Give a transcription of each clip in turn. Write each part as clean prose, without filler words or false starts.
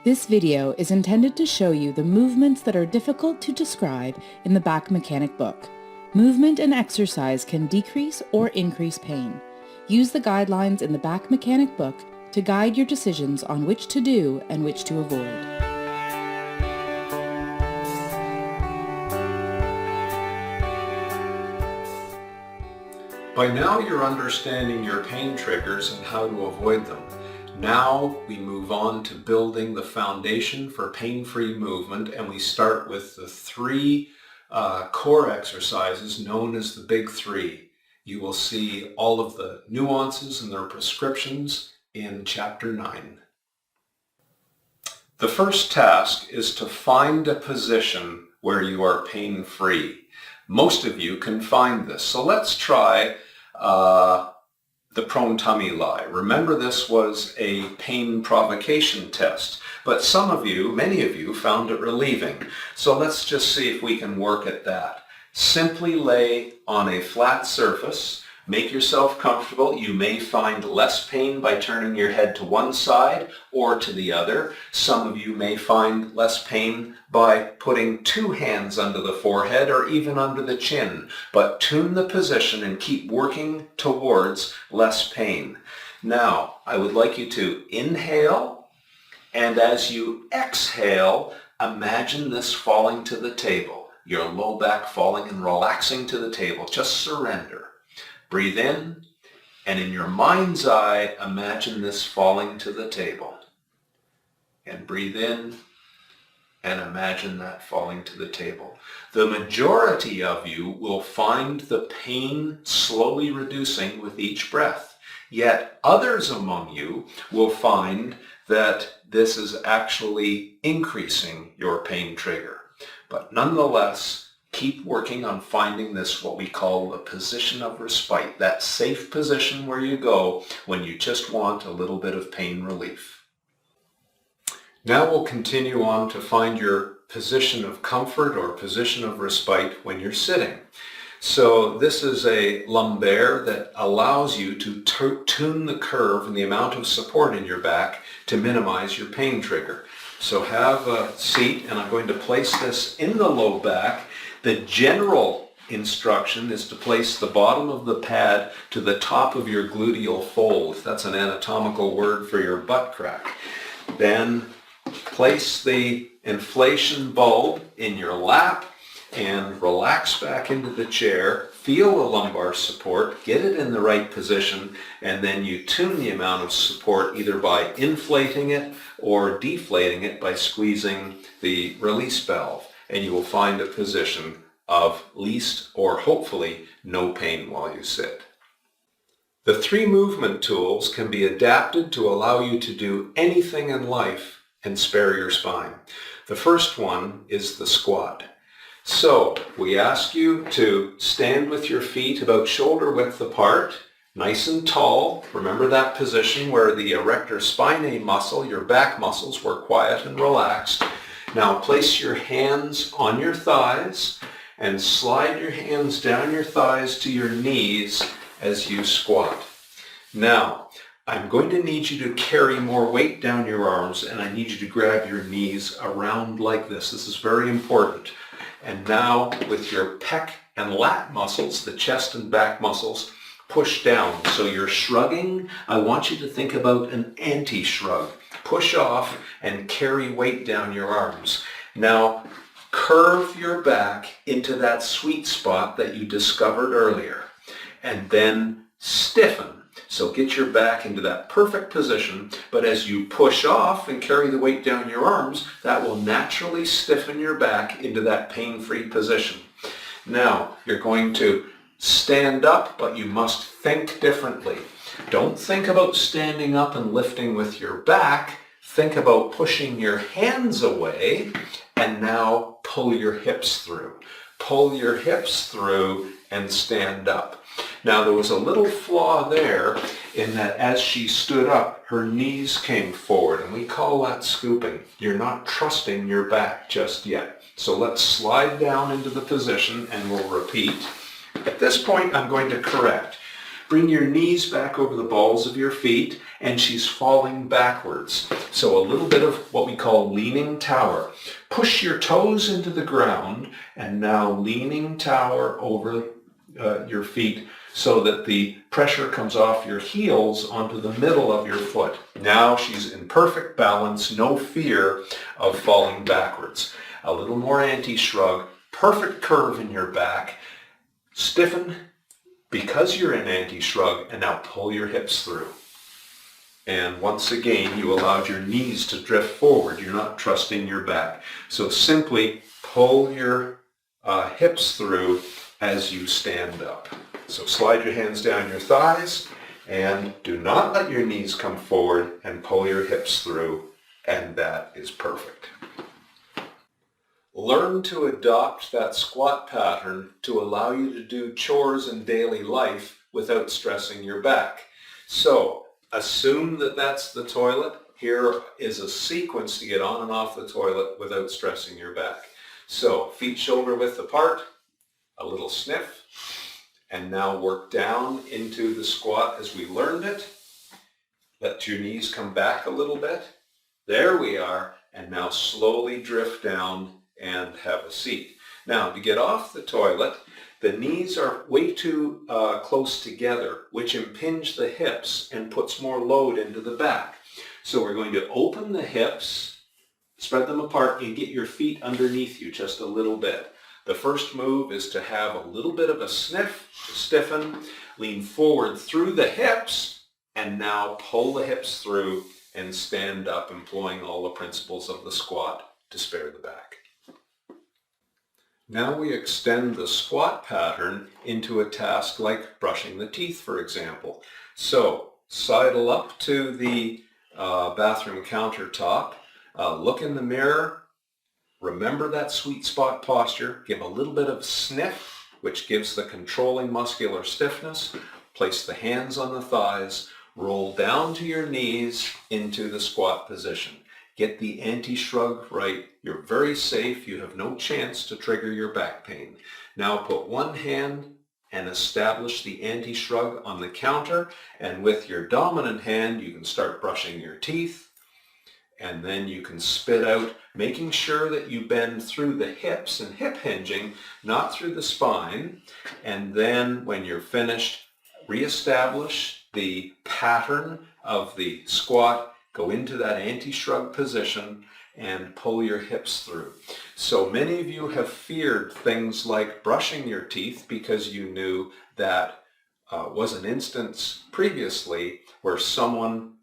This video is intended to show you the movements that are difficult to describe in the back mechanic book. Movement and exercise can decrease or increase pain. Use the guidelines in the back mechanic book to guide your decisions on which to do and which to avoid. By now you're understanding your pain triggers and how to avoid them. Now we move on to building the foundation for pain-free movement, and we start with the three core exercises known as the big three. You will see all of the nuances and their prescriptions in Chapter 9. The first task is to find a position where you are pain-free. Most of you can find this, so let's try the prone tummy lie. Remember, this was a pain provocation test, but some of you, many of you, found it relieving. So let's just see if we can work at that. Simply lay on a flat surface. Make yourself comfortable. You may find less pain by turning your head to one side or to the other. Some of you may find less pain by putting two hands under the forehead or even under the chin. But tune the position and keep working towards less pain. Now, I would like you to inhale, and as you exhale, imagine this falling to the table. Your low back falling and relaxing to the table. Just surrender. Breathe in, and in your mind's eye, imagine this falling to the table. And breathe in, and imagine that falling to the table. The majority of you will find the pain slowly reducing with each breath. Yet others among you will find that this is actually increasing your pain trigger. But nonetheless, keep working on finding this, what we call the position of respite, that safe position where you go when you just want a little bit of pain relief. Now we'll continue on to find your position of comfort or position of respite when you're sitting. So this is a lumbar that allows you to tune the curve and the amount of support in your back to minimize your pain trigger. So have a seat, and I'm going to place this in the low back. The general instruction is to place the bottom of the pad to the top of your gluteal fold. That's an anatomical word for your butt crack. Then place the inflation bulb in your lap and relax back into the chair. Feel the lumbar support, get it in the right position, and then you tune the amount of support either by inflating it or deflating it by squeezing the release valve. And you will find a position of least or hopefully no pain while you sit. The three movement tools can be adapted to allow you to do anything in life and spare your spine. The first one is the squat. So we ask you to stand with your feet about shoulder width apart, nice and tall. Remember that position where the erector spinae muscle, your back muscles, were quiet and relaxed. Now place your hands on your thighs and slide your hands down your thighs to your knees as you squat. Now, I'm going to need you to carry more weight down your arms, and I need you to grab your knees around like this. This is very important. And now with your pec and lat muscles, the chest and back muscles, push down. So you're shrugging. I want you to think about an anti-shrug. Push off and carry weight down your arms. Now, curve your back into that sweet spot that you discovered earlier, and then stiffen. So get your back into that perfect position, but as you push off and carry the weight down your arms, that will naturally stiffen your back into that pain-free position. Now, you're going to stand up, but you must think differently. Don't think about standing up and lifting with your back. Think about pushing your hands away, and now pull your hips through. Pull your hips through and stand up. Now there was a little flaw there in that as she stood up, her knees came forward, and we call that scooping. You're not trusting your back just yet. So let's slide down into the position and we'll repeat. At this point, I'm going to correct. Bring your knees back over the balls of your feet, and she's falling backwards. So a little bit of what we call leaning tower. Push your toes into the ground, and now leaning tower over your feet so that the pressure comes off your heels onto the middle of your foot. Now she's in perfect balance, no fear of falling backwards. A little more anti-shrug, perfect curve in your back. Stiffen because you're in anti-shrug, and now pull your hips through. And once again, you allowed your knees to drift forward. You're not trusting your back. So simply pull your hips through as you stand up. So slide your hands down your thighs and do not let your knees come forward, and pull your hips through, and that is perfect. Learn to adopt that squat pattern to allow you to do chores in daily life without stressing your back. So assume that that's the toilet. Here is a sequence to get on and off the toilet without stressing your back. So feet shoulder width apart, a little sniff, and now work down into the squat as we learned it. Let your knees come back a little bit. There we are. And now slowly drift down and have a seat. Now to get off the toilet, the knees are way too close together, which impinge the hips and puts more load into the back. So we're going to open the hips, spread them apart, and get your feet underneath you just a little bit. The first move is to have a little bit of a sniff, stiffen, lean forward through the hips, and now pull the hips through and stand up, employing all the principles of the squat to spare the back. Now we extend the squat pattern into a task like brushing the teeth, for example. So sidle up to the bathroom countertop, look in the mirror, remember that sweet spot posture, give a little bit of sniff, which gives the controlling muscular stiffness, place the hands on the thighs, roll down to your knees into the squat position. Get the anti-shrug right. You're very safe. You have no chance to trigger your back pain. Now put one hand and establish the anti-shrug on the counter, and with your dominant hand you can start brushing your teeth, and then you can spit out, making sure that you bend through the hips and hip hinging, not through the spine. And then when you're finished, reestablish the pattern of the squat, go into that anti-shrug position, and pull your hips through. So many of you have feared things like brushing your teeth because you knew that was an instance previously where someone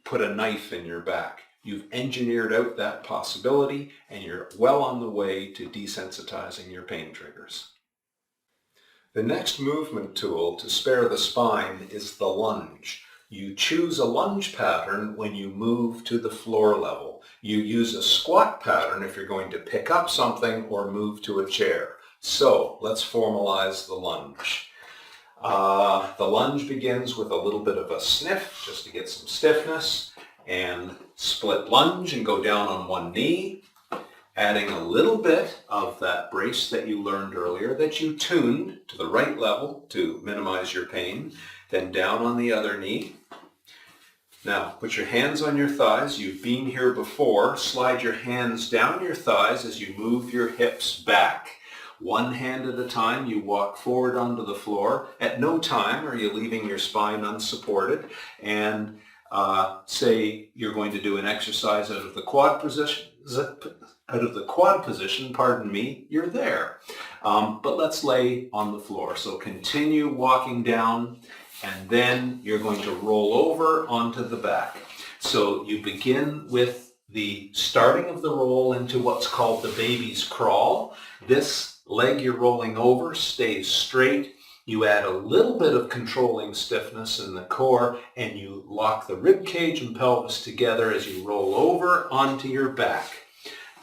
put a knife in your back. You've engineered out that possibility, and you're well on the way to desensitizing your pain triggers. The next movement tool to spare the spine is the lunge. You choose a lunge pattern when you move to the floor level. You use a squat pattern if you're going to pick up something or move to a chair. So let's formalize the lunge. The lunge begins with a little bit of a sniff just to get some stiffness, and split lunge and go down on one knee, adding a little bit of that brace that you learned earlier that you tuned to the right level to minimize your pain, then down on the other knee. Now put your hands on your thighs. You've been here before. Slide your hands down your thighs as you move your hips back. One hand at a time, you walk forward onto the floor. At no time are you leaving your spine unsupported, and say you're going to do an exercise out of the quad position, pardon me, you're there. But let's lay on the floor. So continue walking down, and then you're going to roll over onto the back. So you begin with the starting of the roll into what's called the baby's crawl. This leg you're rolling over stays straight. You add a little bit of controlling stiffness in the core, and you lock the rib cage and pelvis together as you roll over onto your back,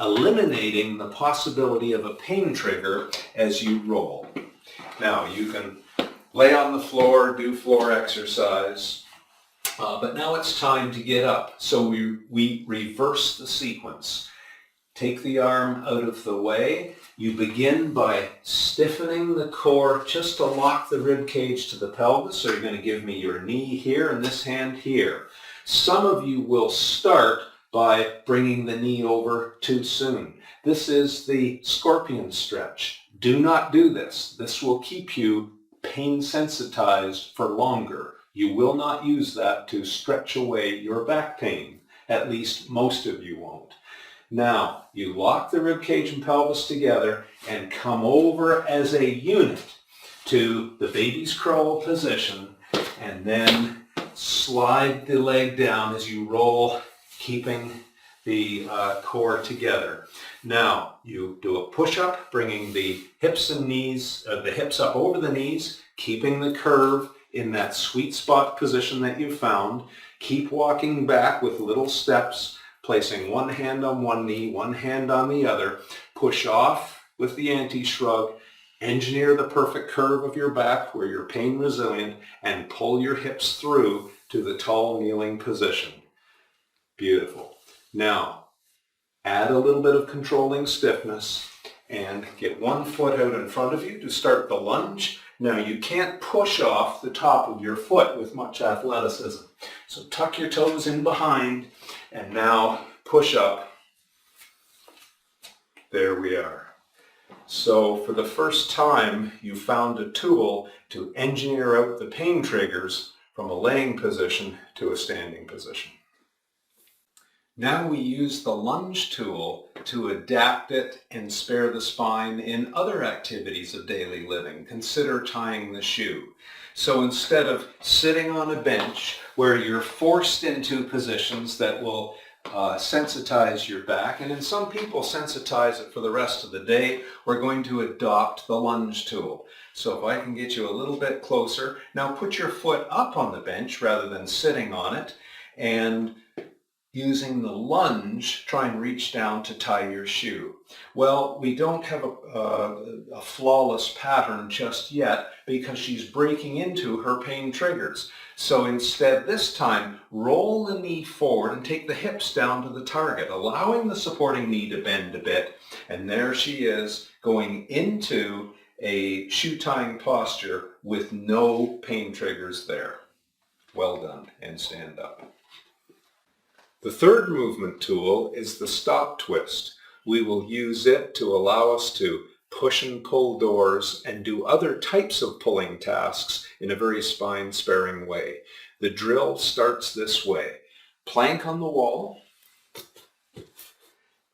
eliminating the possibility of a pain trigger as you roll. Now you can lay on the floor, do floor exercise, but now it's time to get up. So we reverse the sequence. Take the arm out of the way. You begin by stiffening the core just to lock the rib cage to the pelvis. So you're going to give me your knee here and this hand here. Some of you will start by bringing the knee over too soon. This is the scorpion stretch. Do not do this. This will keep you pain sensitized for longer. You will not use that to stretch away your back pain. At least most of you won't. Now, you lock the rib cage and pelvis together and come over as a unit to the baby's crawl position, and then slide the leg down as you roll, keeping the core together. Now, you do a push-up, bringing the hips and knees, the hips up over the knees, keeping the curve in that sweet spot position that you found. Keep walking back with little steps, placing one hand on one knee, one hand on the other. Push off with the anti-shrug. Engineer the perfect curve of your back where you're pain resilient, and pull your hips through to the tall kneeling position. Beautiful. Now, add a little bit of controlling stiffness and get one foot out in front of you to start the lunge. Now, you can't push off the top of your foot with much athleticism. So tuck your toes in behind and now push up. There we are. So for the first time, you found a tool to engineer out the pain triggers from a laying position to a standing position. Now we use the lunge tool to adapt it and spare the spine in other activities of daily living. Consider tying the shoe. So instead of sitting on a bench where you're forced into positions that will sensitize your back, and in some people sensitize it for the rest of the day, we're going to adopt the lunge tool. So if I can get you a little bit closer, now put your foot up on the bench rather than sitting on it, and using the lunge, try and reach down to tie your shoe. Well, we don't have a flawless pattern just yet because she's breaking into her pain triggers. So instead, this time, roll the knee forward and take the hips down to the target, allowing the supporting knee to bend a bit. And there she is, going into a shoe tying posture with no pain triggers there. Well done, and stand up. The third movement tool is the stop twist. We will use it to allow us to push and pull doors and do other types of pulling tasks in a very spine-sparing way. The drill starts this way. Plank on the wall,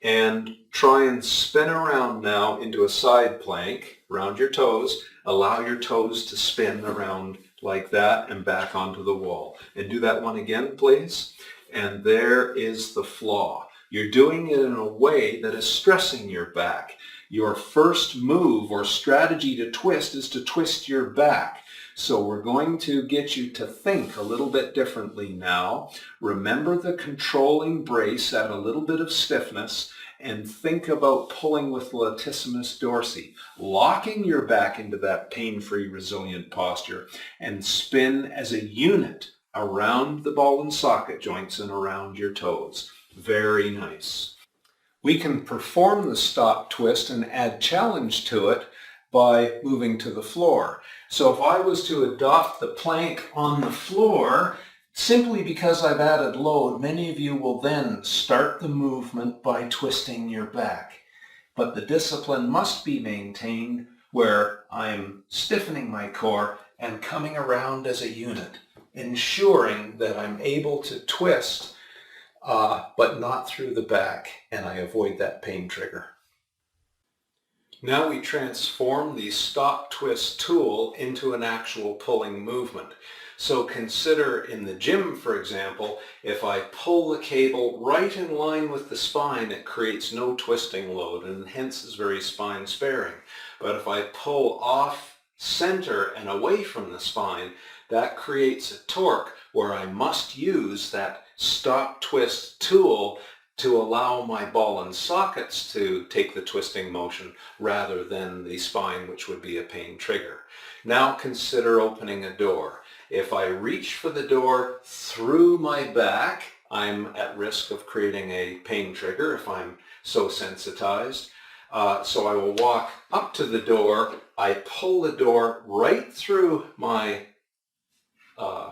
and try and spin around now into a side plank around your toes. Allow your toes to spin around like that and back onto the wall. And do that one again, please. And there is the flaw. You're doing it in a way that is stressing your back. Your first move or strategy to twist is to twist your back. So we're going to get you to think a little bit differently now. Remember the controlling brace, add a little bit of stiffness, and think about pulling with latissimus dorsi, locking your back into that pain-free, resilient posture, and spin as a unit around the ball and socket joints and around your toes. Very nice. We can perform the stop twist and add challenge to it by moving to the floor. So if I was to adopt the plank on the floor, simply because I've added load, many of you will then start the movement by twisting your back. But the discipline must be maintained where I'm stiffening my core and coming around as a unit, ensuring that I'm able to twist, but not through the back, and I avoid that pain trigger. Now we transform the stop twist tool into an actual pulling movement. So consider in the gym, for example, if I pull the cable right in line with the spine, it creates no twisting load and hence is very spine sparing. But if I pull off center and away from the spine, that creates a torque where I must use that stop twist tool to allow my ball and sockets to take the twisting motion rather than the spine, which would be a pain trigger. Now consider opening a door. If I reach for the door through my back, I'm at risk of creating a pain trigger if I'm so sensitized. So I will walk up to the door. I pull the door right through my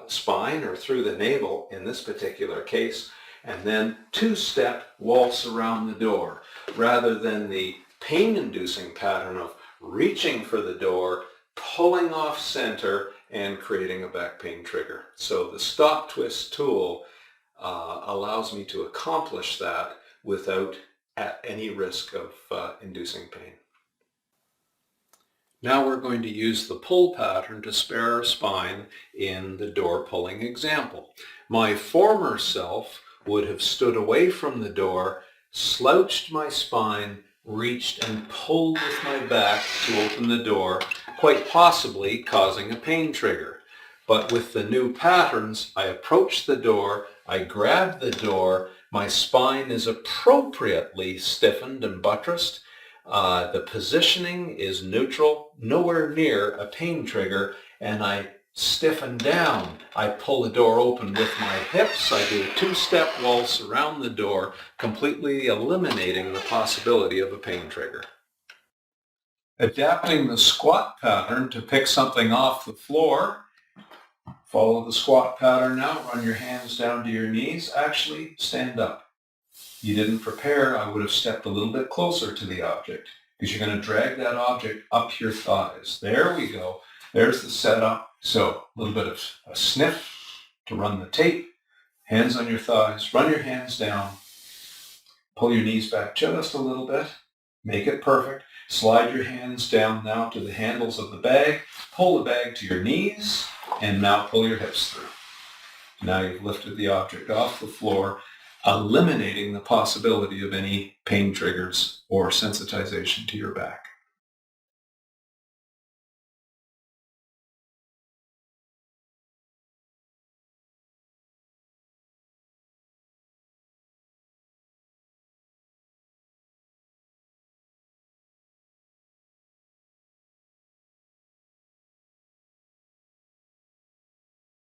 spine or through the navel in this particular case, and then two-step waltz around the door rather than the pain-inducing pattern of reaching for the door, pulling off center, and creating a back pain trigger. So the stop twist tool allows me to accomplish that without at any risk of inducing pain. Now we're going to use the pull pattern to spare our spine in the door pulling example. My former self would have stood away from the door, slouched my spine, reached and pulled with my back to open the door, quite possibly causing a pain trigger. But with the new patterns, I approach the door, I grab the door, my spine is appropriately stiffened and buttressed. The positioning is neutral, nowhere near a pain trigger, and I stiffen down. I pull the door open with my hips. I do a two-step waltz around the door, completely eliminating the possibility of a pain trigger. Adapting the squat pattern to pick something off the floor. Follow the squat pattern now. Run your hands down to your knees. Actually, stand up. You didn't prepare, I would have stepped a little bit closer to the object because you're going to drag that object up your thighs. There we go. There's the setup. So a little bit of a sniff to run the tape. Hands on your thighs. Run your hands down. Pull your knees back just a little bit. Make it perfect. Slide your hands down now to the handles of the bag. Pull the bag to your knees and now pull your hips through. Now you've lifted the object off the floor, eliminating the possibility of any pain triggers or sensitization to your back.